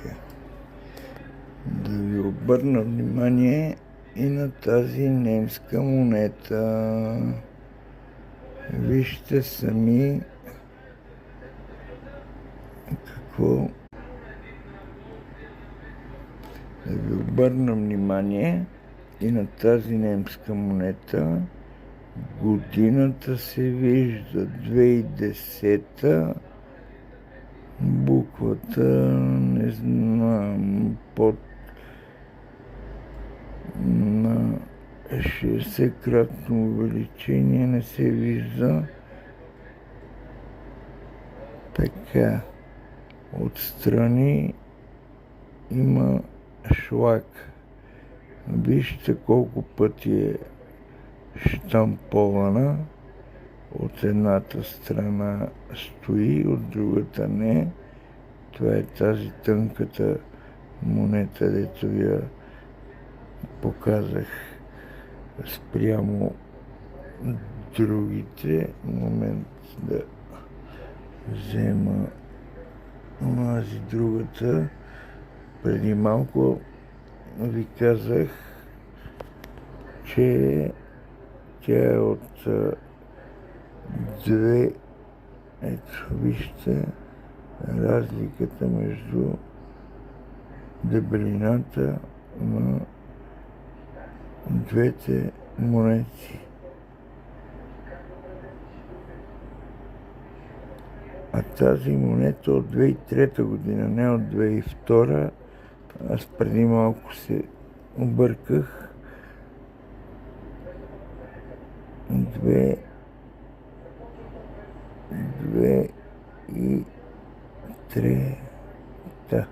Така. Да ви обърна внимание и на тази немска монета. Вижте сами какво. Да ви обърна внимание и на тази немска монета. Годината се вижда 2010, буквата не знам, под на 60-кратно увеличение не се вижда. Така, отстрани има шлак. Вижте колко пъти е щампована. От едната страна стои, от другата не. Това е тази тънката монета, дето я показах спрямо другите. Момент да взема онази другата. Преди малко ви казах, че тя е от две. Ето, вижте разликата между дебелината на двете монети. А тази монета от 2003 година, не от 2002. Аз преди малко се обърках. 2003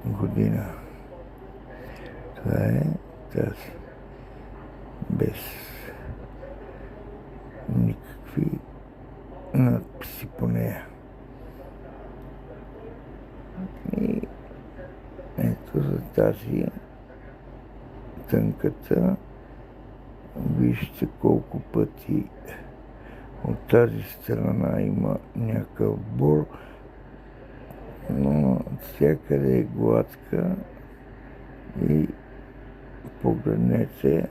година. Това е тази. Без никакви надписи по нея. И ето за тази тънката. Вижте колко пъти от тази страна има някакъв бор, но всякъде е гладка и погледнете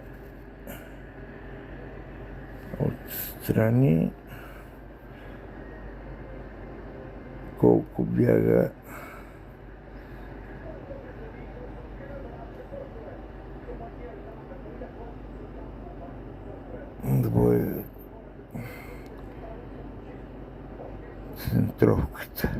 отстрани колко бяга двоя центровката.